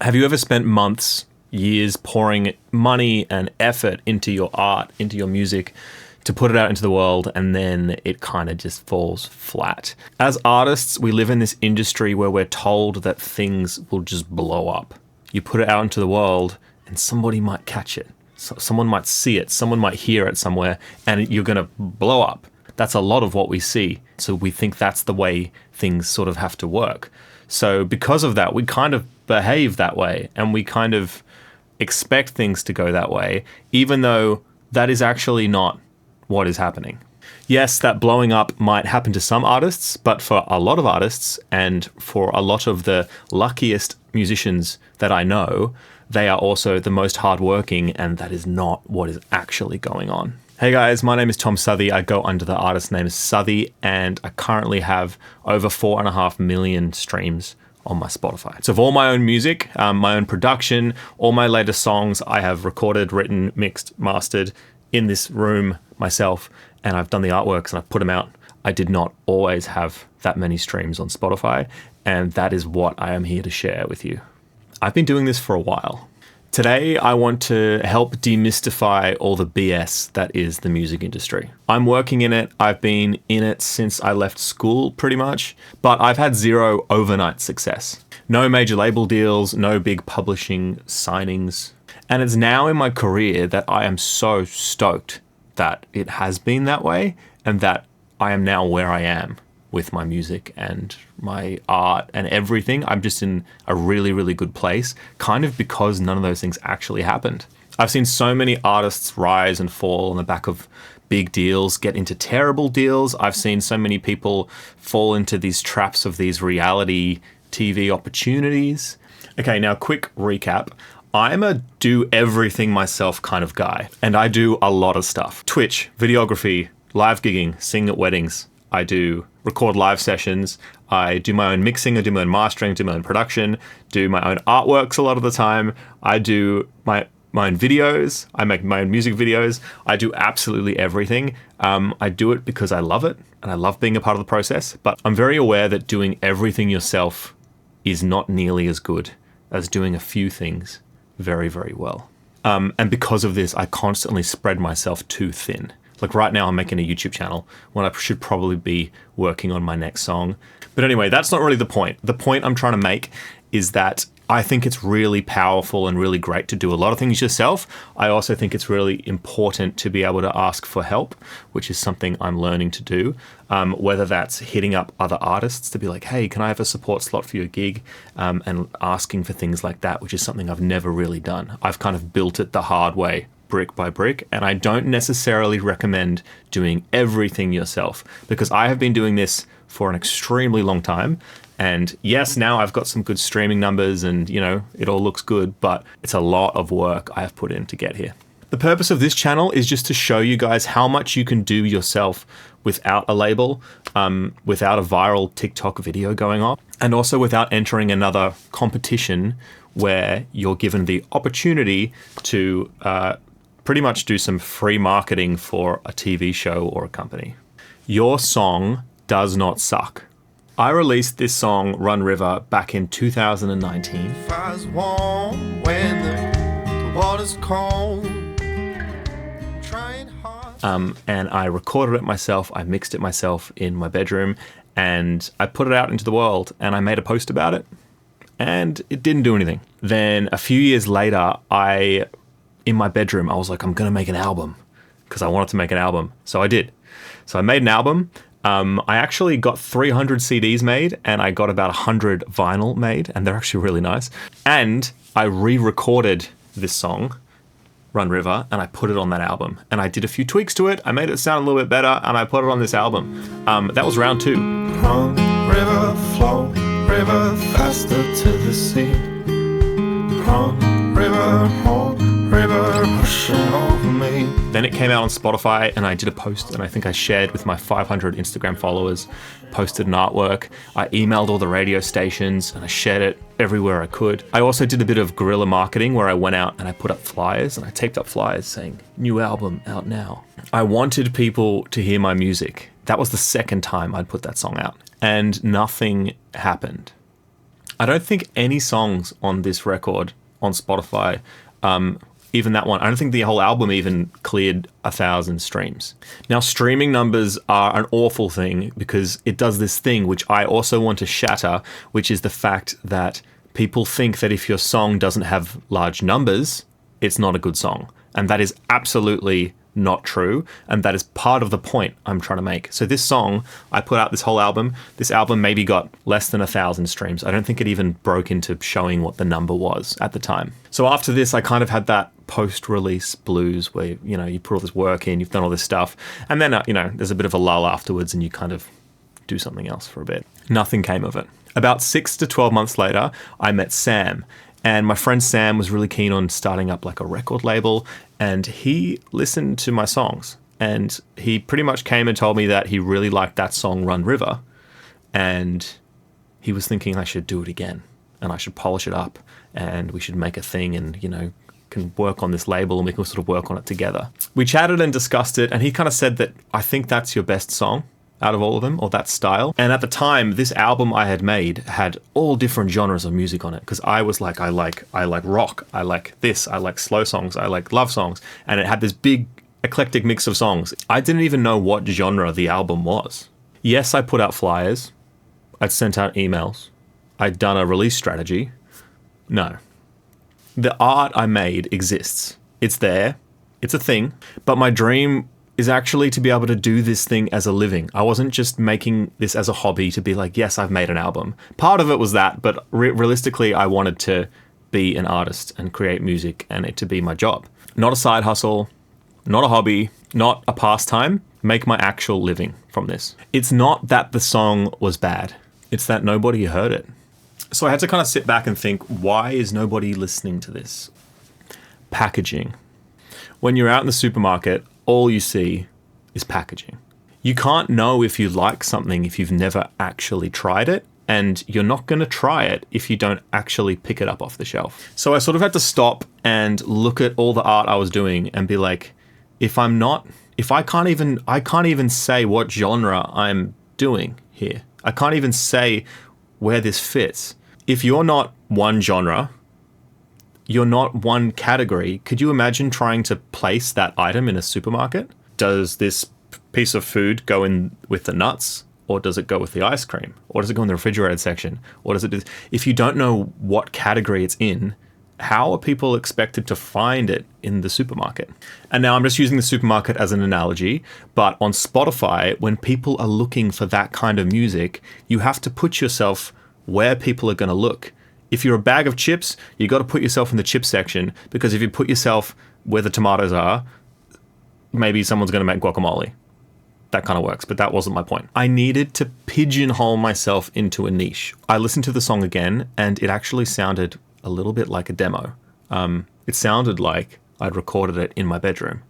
Have you ever spent months, years pouring money and effort into your art, into your music, to put it out into the world, and then it kind of just falls flat? As artists, we live in this industry where we're told that things will just blow up. You put it out into the world and somebody might catch it. So someone might see it, someone might hear it somewhere, and you're going to blow up. That's a lot of what we see. So we think that's the way things sort of have to work. So because of that, we kind of behave that way, and we kind of expect things to go that way, even though that is actually not what is happening. Yes, that blowing up might happen to some artists, but for a lot of artists and for a lot of the luckiest musicians that I know, they are also the most hardworking, and that is not what is actually going on. Hey guys, my name is Tom Southey. I go under the artist name Southey, and I currently have over 4.5 million streams on my Spotify. So of all my own music, my own production, all my latest songs, I have recorded, written, mixed, mastered in this room myself, and I've done the artworks and I've put them out. I did not always have that many streams on Spotify, and that is what I am here to share with you. I've been doing this for a while. Today, I want to help demystify all the BS that is the music industry. I'm working in it. I've been in it since I left school, pretty much, but I've had zero overnight success. No major label deals, no big publishing signings. And it's now in my career that I am so stoked that it has been that way, and that I am now where I am with my music and my art and everything. I'm just in a really, really good place, kind of because none of those things actually happened. I've seen so many artists rise and fall on the back of big deals, get into terrible deals. I've seen so many people fall into these traps of these reality TV opportunities. Okay, now quick recap. I'm a do everything myself kind of guy, and I do a lot of stuff. Twitch, videography, live gigging, sing at weddings. I do record live sessions. I do my own mixing. I do my own mastering, do my own production, do my own artworks a lot of the time. I do my own videos. I make my own music videos. I do absolutely everything. I do it because I love it, and I love being a part of the process. But I'm very aware that doing everything yourself is not nearly as good as doing a few things very, very well. And because of this, I constantly spread myself too thin. Like right now, I'm making a YouTube channel when I should probably be working on my next song. But anyway, that's not really the point. The point I'm trying to make is that I think it's really powerful and really great to do a lot of things yourself. I also think it's really important to be able to ask for help, which is something I'm learning to do. Whether that's hitting up other artists to be like, hey, can I have a support slot for your gig? And asking for things like that, which is something I've never really done. I've kind of built it the hard way, brick by brick, and I don't necessarily recommend doing everything yourself, because I have been doing this for an extremely long time. And yes, now I've got some good streaming numbers and, you know, it all looks good, but it's a lot of work I have put in to get here. The purpose of this channel is just to show you guys how much you can do yourself without a label, without a viral TikTok video going on, and also without entering another competition where you're given the opportunity to pretty much do some free marketing for a TV show or a company. Your song does not suck. I released this song, Run River, back in 2019. Fire's warm when the water's cold. Trying hard. And I recorded it myself. I mixed it myself in my bedroom, and I put it out into the world, and I made a post about it, and it didn't do anything. Then a few years later, in my bedroom, I was like, I'm going to make an album, because I wanted to make an album. So I did. So I made an album. I actually got 300 CDs made, and I got about 100 vinyl made, and they're actually really nice. And I re-recorded this song, Run River, and I put it on that album. And I did a few tweaks to it. I made it sound a little bit better, and I put it on this album. That was round 2. Run, river, flow, river, faster to the sea. Run, river, hold, river, pushing over me. Then it came out on Spotify, and I did a post, and I think I shared with my 500 Instagram followers, posted an artwork. I emailed all the radio stations, and I shared it everywhere I could. I also did a bit of guerrilla marketing where I went out and I put up flyers, and I taped up flyers saying, new album out now. I wanted people to hear my music. That was the second time I'd put that song out, and nothing happened. I don't think any songs on this record on Spotify, even that one, I don't think the whole album even cleared 1,000 streams. Now, streaming numbers are an awful thing because it does this thing which I also want to shatter, which is the fact that people think that if your song doesn't have large numbers, it's not a good song. And that is absolutely not true. And that is part of the point I'm trying to make. So this song, I put out this whole album. This album maybe got less than 1,000 streams. I don't think it even broke into showing what the number was at the time. So after this, I kind of had that post-release blues where, you put all this work in, you've done all this stuff. And then, there's a bit of a lull afterwards and you kind of do something else for a bit. Nothing came of it. About 6 to 12 months later, I met Sam. And my friend Sam was really keen on starting up like a record label, and he listened to my songs. And he pretty much came and told me that he really liked that song Run River, and he was thinking I should do it again and I should polish it up and we should make a thing and, can work on this label and we can sort of work on it together. We chatted and discussed it, and he kind of said that I think that's your best song out of all of them, or that style. And at the time, this album I had made had all different genres of music on it, because I was like, I like rock, I like this, I like slow songs, I like love songs, and it had this big eclectic mix of songs. I didn't even know what genre the album was. Yes, I put out flyers, I'd sent out emails, I'd done a release strategy. No. The art I made exists. It's there, it's a thing, but my dream is actually to be able to do this thing as a living. I wasn't just making this as a hobby to be like, yes, I've made an album. Part of it was that, but realistically, I wanted to be an artist and create music and it to be my job. Not a side hustle, not a hobby, not a pastime. Make my actual living from this. It's not that the song was bad. It's that nobody heard it. So I had to kind of sit back and think, why is nobody listening to this? Packaging. When you're out in the supermarket, all you see is packaging. You can't know if you like something if you've never actually tried it, and you're not going to try it if you don't actually pick it up off the shelf. So I sort of had to stop and look at all the art I was doing and be like, I can't even say what genre I'm doing here. I can't even say where this fits. If you're not one genre, you're not one category. Could you imagine trying to place that item in a supermarket? Does this piece of food go in with the nuts? Or does it go with the ice cream? Or does it go in the refrigerated section? Or does it do... If you don't know what category it's in, how are people expected to find it in the supermarket? And now I'm just using the supermarket as an analogy, but on Spotify, when people are looking for that kind of music, you have to put yourself where people are going to look. If you're a bag of chips, you got to put yourself in the chip section, because if you put yourself where the tomatoes are, maybe someone's going to make guacamole. That kind of works, but that wasn't my point. I needed to pigeonhole myself into a niche. I listened to the song again, and it actually sounded a little bit like a demo. It sounded like I'd recorded it in my bedroom,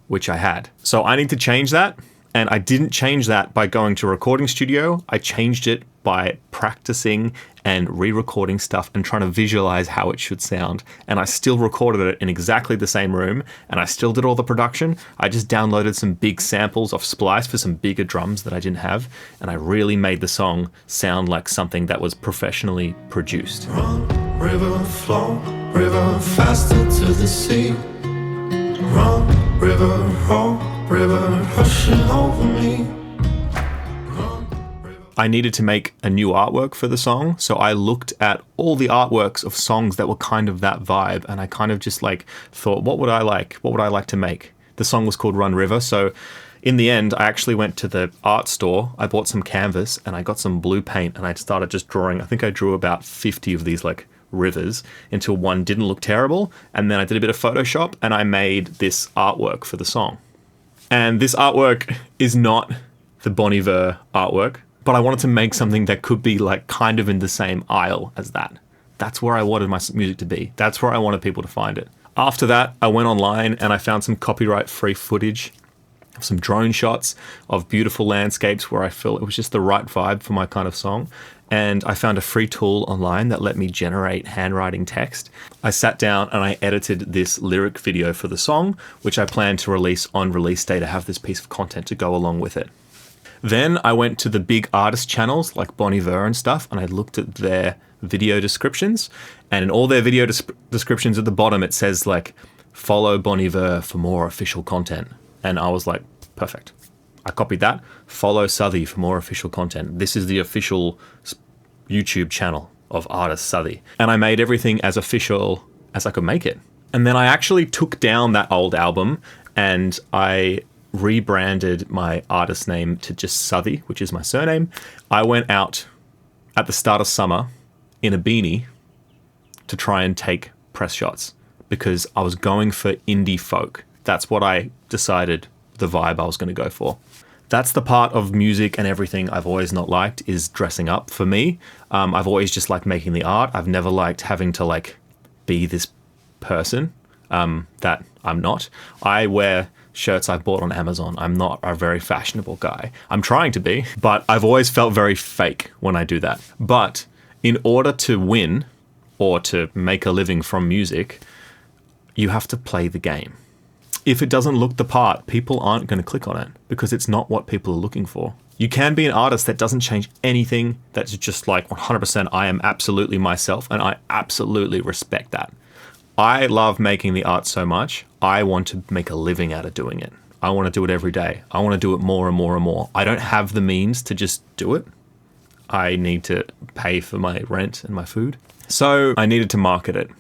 which I had. So I need to change that, and I didn't change that by going to a recording studio. I changed it by practicing and re-recording stuff and trying to visualize how it should sound. And I still recorded it in exactly the same room, and I still did all the production. I just downloaded some big samples of Splice for some bigger drums that I didn't have, and I really made the song sound like something that was professionally produced. Run, river, flow, river, faster to the sea. Run, river, roll, river, rushing over me. I needed to make a new artwork for the song, so I looked at all the artworks of songs that were kind of that vibe, and I kind of just like thought, what would I like? What would I like to make? The song was called Run River, so in the end, I actually went to the art store, I bought some canvas, and I got some blue paint, and I started just drawing. I think I drew about 50 of these like rivers until one didn't look terrible, and then I did a bit of Photoshop, and I made this artwork for the song. And this artwork is not the Bon Iver artwork, but I wanted to make something that could be like kind of in the same aisle as that. That's where I wanted my music to be. That's where I wanted people to find it. After that, I went online and I found some copyright-free footage of some drone shots of beautiful landscapes where I felt it was just the right vibe for my kind of song. And I found a free tool online that let me generate handwriting text. I sat down and I edited this lyric video for the song, which I plan to release on release day to have this piece of content to go along with it. Then I went to the big artist channels like Bon Iver and stuff, and I looked at their video descriptions, and in all their video descriptions at the bottom it says like, follow Bon Iver for more official content. And I was like, perfect. I copied that. Follow Southey for more official content. This is the official YouTube channel of artist Southey. And I made everything as official as I could make it. And then I actually took down that old album and I rebranded my artist name to just Southey, which is my surname. I went out at the start of summer in a beanie to try and take press shots because I was going for indie folk. That's what I decided the vibe I was going to go for. That's the part of music and everything I've always not liked, is dressing up for me. I've always just liked making the art. I've never liked having to like be this person that I'm not. I wear shirts I've bought on Amazon. I'm not a very fashionable guy. I'm trying to be, but I've always felt very fake when I do that. But in order to win or to make a living from music, you have to play the game. If it doesn't look the part, people aren't going to click on it because it's not what people are looking for. You can be an artist that doesn't change anything, that's just like 100% I am absolutely myself, and I absolutely respect that. I love making the art so much, I want to make a living out of doing it. I want to do it every day. I want to do it more and more and more. I don't have the means to just do it. I need to pay for my rent and my food. So I needed to market it.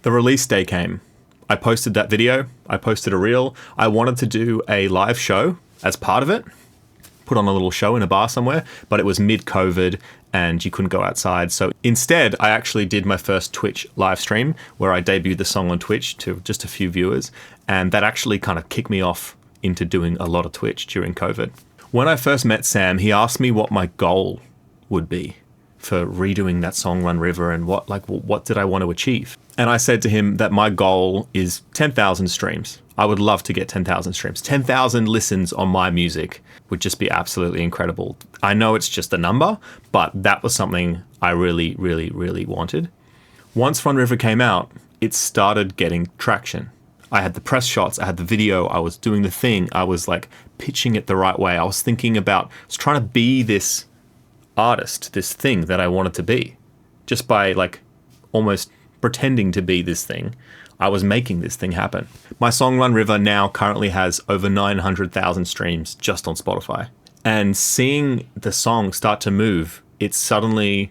The release day came. I posted that video. I posted a reel. I wanted to do a live show as part of it. Put on a little show in a bar somewhere, but it was mid-COVID and you couldn't go outside. So instead, I actually did my first Twitch live stream where I debuted the song on Twitch to just a few viewers. And that actually kind of kicked me off into doing a lot of Twitch during COVID. When I first met Sam, he asked me what my goal would be for redoing that song Run River and what did I want to achieve. And I said to him that my goal is 10,000 streams. I would love to get 10,000 streams. 10,000 listens on my music would just be absolutely incredible. I know it's just a number, but that was something I really, really, really wanted. Once Run River came out, it started getting traction. I had the press shots, I had the video, I was doing the thing, I was like pitching it the right way. I was thinking about, I was trying to be this artist, this thing that I wanted to be. Just by like almost pretending to be this thing, I was making this thing happen. My song Run River now currently has over 900,000 streams just on Spotify. And seeing the song start to move, it suddenly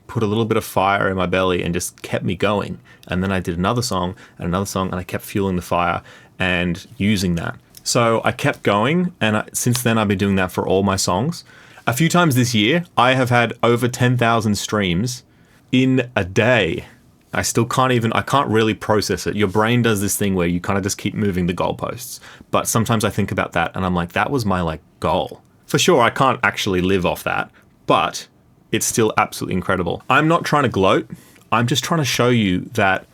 put a little bit of fire in my belly and just kept me going. And then I did another song, and I kept fueling the fire and using that. So I kept going, and since then I've been doing that for all my songs. A few times this year, I have had over 10,000 streams in a day. I can't really process it. Your brain does this thing where you kind of just keep moving the goalposts. But sometimes I think about that and I'm like, that was my goal. For sure, I can't actually live off that, but it's still absolutely incredible. I'm not trying to gloat. I'm just trying to show you that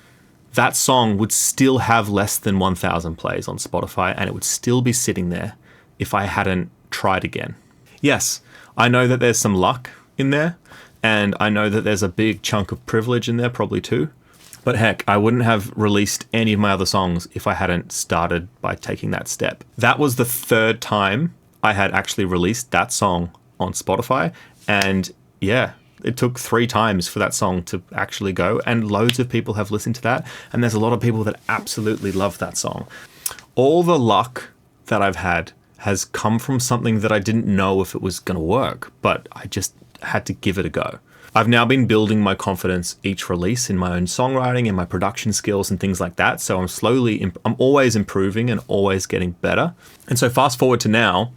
that song would still have less than 1,000 plays on Spotify and it would still be sitting there if I hadn't tried again. Yes, I know that there's some luck in there. And I know that there's a big chunk of privilege in there probably too. But heck, I wouldn't have released any of my other songs if I hadn't started by taking that step. That was the third time I had actually released that song on Spotify. And yeah, it took 3 times for that song to actually go. And loads of people have listened to that. And there's a lot of people that absolutely love that song. All the luck that I've had has come from something that I didn't know if it was going to work, but I just had to give it a go. I've now been building my confidence each release in my own songwriting and my production skills and things like that. So I'm always improving and always getting better. And so fast forward to now,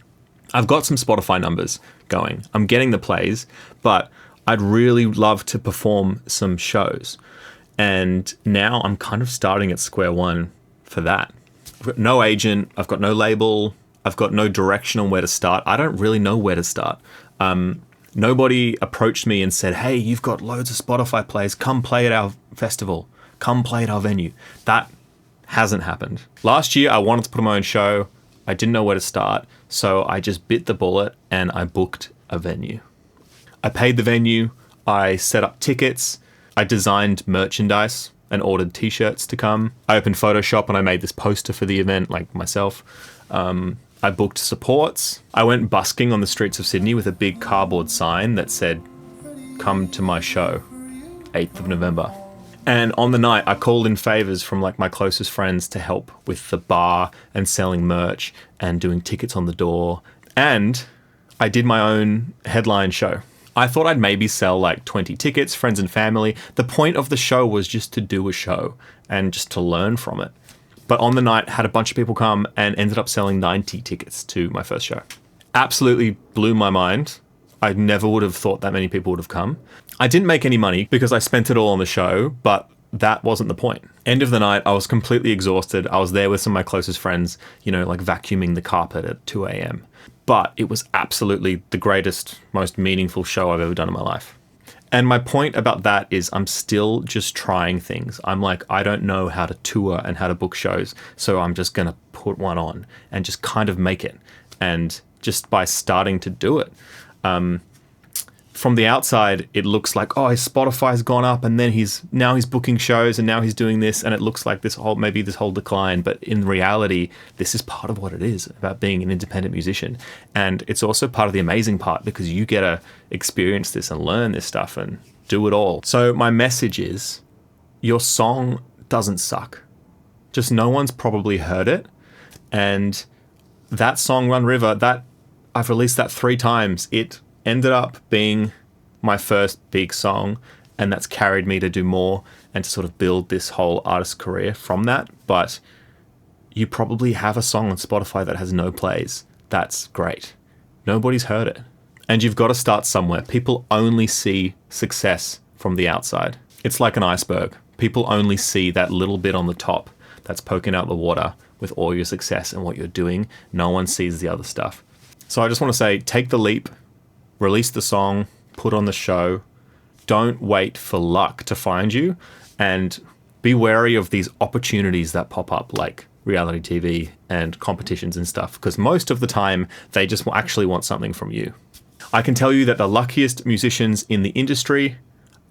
I've got some Spotify numbers going. I'm getting the plays, but I'd really love to perform some shows. And now I'm kind of starting at square one for that. I've got no agent. I've got no label. I've got no direction on where to start. I don't really know where to start. Nobody approached me and said, hey, you've got loads of Spotify plays. Come play at our festival. Come play at our venue. That hasn't happened. Last year, I wanted to put on my own show. I didn't know where to start. So I just bit the bullet and I booked a venue. I paid the venue. I set up tickets. I designed merchandise and ordered t-shirts to come. I opened Photoshop and I made this poster for the event, like myself. I booked supports. I went busking on the streets of Sydney with a big cardboard sign that said, "Come to my show, 8th of November." And on the night, I called in favors from like my closest friends to help with the bar and selling merch and doing tickets on the door. And I did my own headline show. I thought I'd maybe sell like 20 tickets, friends and family. The point of the show was just to do a show and just to learn from it. But on the night, had a bunch of people come and ended up selling 90 tickets to my first show. Absolutely blew my mind. I never would have thought that many people would have come. I didn't make any money because I spent it all on the show, but that wasn't the point. End of the night, I was completely exhausted. I was there with some of my closest friends, like vacuuming the carpet at 2 a.m. But it was absolutely the greatest, most meaningful show I've ever done in my life. And my point about that is I'm still just trying things. I'm like, I don't know how to tour and how to book shows, so I'm just going to put one on and just kind of make it. And just by starting to do it, from the outside, it looks like, oh, his Spotify's gone up and then he's booking shows and now he's doing this, and it looks like this whole decline. But in reality, this is part of what it is about being an independent musician. And it's also part of the amazing part because you get to experience this and learn this stuff and do it all. So my message is, your song doesn't suck. Just no one's probably heard it. And that song, Run River, that I've released that 3 times. It ended up being my first big song, and that's carried me to do more and to sort of build this whole artist career from that. But you probably have a song on Spotify that has no plays. That's great. Nobody's heard it. And you've got to start somewhere. People only see success from the outside. It's like an iceberg. People only see that little bit on the top that's poking out the water with all your success and what you're doing. No one sees the other stuff. So I just want to say, take the leap. Release the song, put on the show. Don't wait for luck to find you, and be wary of these opportunities that pop up like reality TV and competitions and stuff, because most of the time they just actually want something from you. I can tell you that the luckiest musicians in the industry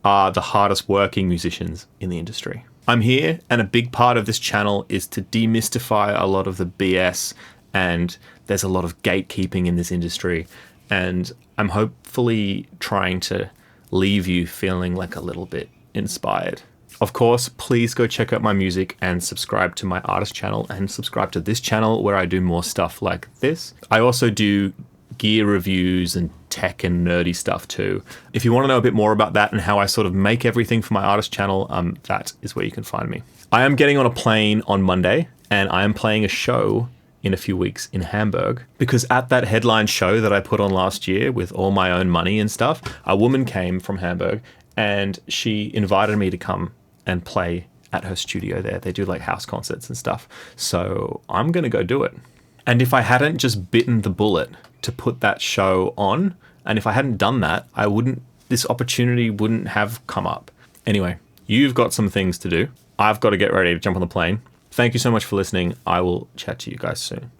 are the hardest working musicians in the industry. I'm here, and a big part of this channel is to demystify a lot of the BS, and there's a lot of gatekeeping in this industry. And I'm hopefully trying to leave you feeling like a little bit inspired. Of course, please go check out my music and subscribe to my artist channel and subscribe to this channel where I do more stuff like this. I also do gear reviews and tech and nerdy stuff too. If you want to know a bit more about that and how I sort of make everything for my artist channel, that is where you can find me. I am getting on a plane on Monday and I am playing a show in a few weeks in Hamburg, because at that headline show that I put on last year with all my own money and stuff, a woman came from Hamburg and she invited me to come and play at her studio there. They do like house concerts and stuff. So I'm going to go do it. And if I hadn't just bitten the bullet to put that show on, and if I hadn't done that, this opportunity wouldn't have come up. Anyway, you've got some things to do. I've got to get ready to jump on the plane. Thank you so much for listening. I will chat to you guys soon.